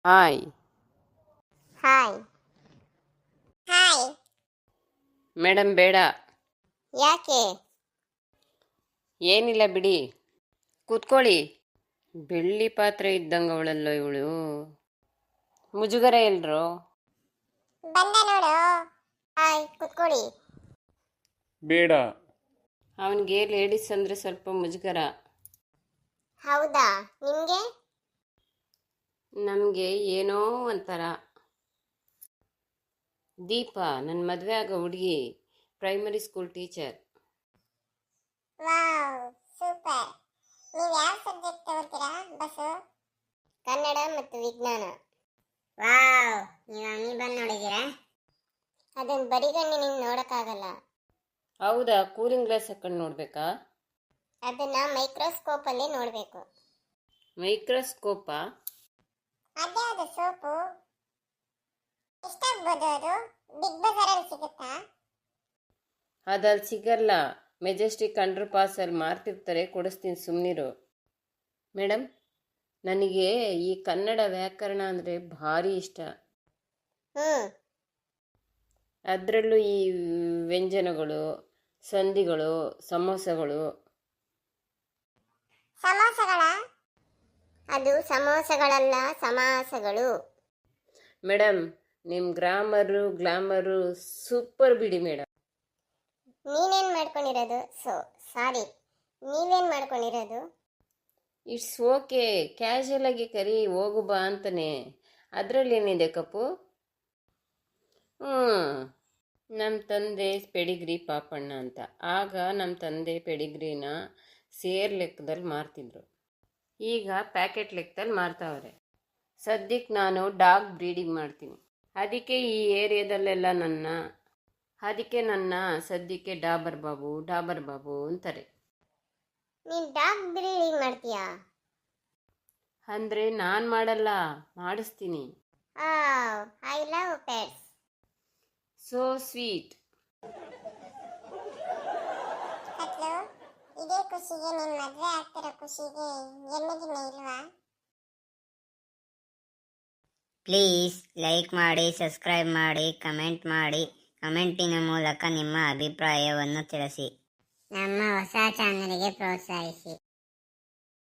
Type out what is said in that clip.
Hi. Hi. Hi. Madam ಬೇಡ. ಯಾಕೆ? ಏನಿಲ್ಲ ಬಿಡಿ, ಕೂತ್ಕೊಳ್ಳಿ. ಬೆಳ್ಳಿ ಪಾತ್ರೆ ಇದ್ದಂಗೆ ಅವಳಲ್ಲ ಇವಳು. ಮುಜುಗರ ಎಲ್ರು? ಬಂದ ನೋಡು. ಹಾಯ್, ಕುತ್ಕೊಳ್ಳಿ. ಬೇಡ. ಅವನಿಗೆ ಲೇಡೀಸ್ ಅಂದರೆ ಸ್ವಲ್ಪ ಮುಜುಗರ. ಹೌದಾ? ನಿಮ್ಗೆ? ನಮಗೆ ಏನೋ ಒಂಥರ. ದೀಪ, ನನ್ನ ಮದುವೆ ಆಗೋ ಹುಡುಗಿ, primary school teacher. Wow, super. ನೀವು ಯಾವ ಸಬ್ಜೆಕ್ಟ್ ತಗೋತೀರಾ ಬಸ್ಸು? ಕನ್ನಡ ಮತ್ತು ವಿಜ್ಞಾನ. ವಾವ್, ನೀವು ಅಮೀಬನ್ ನೋಡಿದ್ದೀರಾ? ಅದನ್ನ ಬರಿಗಣ್ಣಿನಿಂದ ನೋಡೋಕ್ಕಾಗಲ್ಲ. ಹೌದಾ? ಕೂಲಿಂಗ್ ಗ್ಲಾಸ್ ಹಾಕೊಂಡು ನೋಡ್ಬೇಕಾ? ಅದನ್ನ ಮೈಕ್ರೋಸ್ಕೋಪಲ್ಲಿ ನೋಡಬೇಕು. ಮೈಕ್ರೋಸ್ಕೋಪಾ? ಅದ್ಯಾವುದು ಸೋಪು? ಎಷ್ಟಾಗ್ಬೋದು ಅದು? ಬಿಗ್ ಬಜಾರಲ್ಲಿ ಸಿಗುತ್ತಾ? ಅದಲ್ಲಿ ಸಿಗಲ್ಲ. ಮೆಜೆಸ್ಟಿಕ್ ಅಂಡರ್ ಪಾಸಲ್ಲಿ ಮಾರ್ತಿರ್ತಾರೆ, ಕೊಡಿಸ್ತೀನಿ, ಸುಮ್ಮನಿರು. ಮೇಡಮ್, ನನಗೆ ಈ ಕನ್ನಡ ವ್ಯಾಕರಣ ಅಂದರೆ ಭಾರಿ ಇಷ್ಟ. ಅದರಲ್ಲೂ ಈ ವ್ಯಂಜನಗಳು, ಸಂಧಿಗಳು, ಸಮೋಸಗಳು. ಸಮೋಸಗಳ? ಅದು ಸಮೋಸಗಳಲ್ಲ, ಸಮಾಸಗಳು. ಮೇಡಮ್, ನಿಮ್ಮ ಗ್ಲಾಮರು ಸೂಪರ್ ಬಿಡಿ ಮೇಡಮ್. ನೀನೇನು ಮಾಡ್ಕೊಂಡಿರೋದು? ಸಾರಿ, ನೀವೇನು ಮಾಡ್ಕೊಂಡಿರೋದು? ಇಟ್ಸ್ ಓಕೆ, ಕ್ಯಾಶುಯಲ್ ಆಗಿ ಕರಿ, ಹೋಗು ಬಾ ಅಂತಾನೆ. ಅದರಲ್ಲಿ ಏನಿದೆ ಕಪ್ಪು? ನಮ್ಮ ತಂದೆ ಪೆಡಿಗ್ರಿ ಪಾಪಣ್ಣ ಅಂತ. ಆಗ ನಮ್ಮ ತಂದೆ ಪೆಡಿಗ್ರಿನ ಸೇರ್ ಲೆಕ್ಕದಲ್ಲಿ ಮಾರ್ತಿದ್ರು. ಈಗ ಪ್ಯಾಕೆಟ್ ಲೆಕ್ಕದಲ್ಲಿ ಮಾರ್ತಾವ್ರೆ. ಸದ್ಯಕ್ಕೆ ನಾನು ಡಾಗ್ ಬ್ರೀಡಿಂಗ್ ಮಾಡ್ತೀನಿ. ಅದಕ್ಕೆ ಈ ಏರಿಯಾದಲ್ಲೆಲ್ಲ ನನ್ನ ಸದ್ಯಕ್ಕೆ ಡಾಬರ್ ಬಾಬು ಅಂತಾರೆ. ನೀನು ಡಾಗ್ ಬ್ರೀಡಿಂಗ್ ಮಾಡ್ತೀಯಾ? ಅಂದರೆ ನಾನು ಮಾಡಲ್ಲ, ಮಾಡಿಸ್ತೀನಿ. I love pets. So sweet. Hello, ಇದೇ ಖುಷಿಗೆ, ನಿನ್ನ ಮದುವೆ ಆಗ್ತಿರೋ ಖುಷಿಗೆ ಎಣ್ಣೆಗಿನ್ನ ಇಲ್ವಾ? ಪ್ಲೀಸ್ ಲೈಕ್ ಮಾಡಿ, ಸಬ್ಸ್ಕ್ರೈಬ್ ಮಾಡಿ, ಕಮೆಂಟ್ ಮಾಡಿ. ಕಮೆಂಟಿನ ಮೂಲಕ ನಿಮ್ಮ ಅಭಿಪ್ರಾಯವನ್ನು ತಿಳಿಸಿ. ನಮ್ಮ ಹೊಸ ಚಾನಲ್ಗೆ ಪ್ರೋತ್ಸಾಹಿಸಿ.